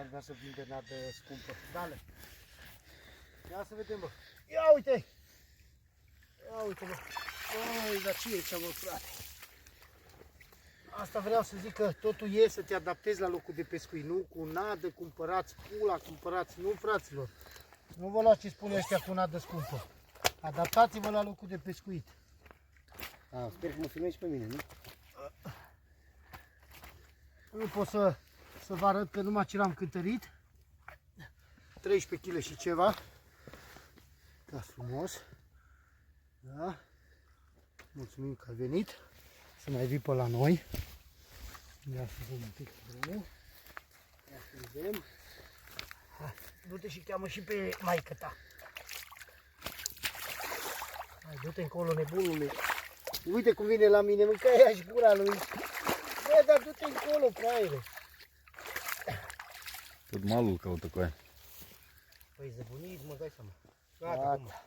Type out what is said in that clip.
ar vrea să vinde nadă scumpă. Dale. Ia să vedem, bă. Ia uite! Ia uite, bă. Oi, dar ce e aici, bă, frate? Asta vreau să zic că totul e să te adaptezi la locul de pescuit. Nu cu nadă, cumpărați pula, cumpărați... Nu, fraților. Nu vă luați ce spune ăștia cu nadă scumpă. Adaptați-vă la locul de pescuit. Sper că mă filmezi pe mine, nu? Nu pot să vă arăt că numai ce l-am cântărit. 13 kg și ceva. Da, frumos. Da. Mulțumim că ai venit. Să mai vii pe la noi. Ia să vedem un pic drumul. Ia să vedem. Du-te și cheamă și pe maică ta. Hai, du-te încolo, nebunule. Uite cum vine la mine, mânca ea și gura lui. Bă, dar du-te încolo, fraiere. Tot malul caută cu aia. Păi, zăbuniți, mă, dai seama. Gata.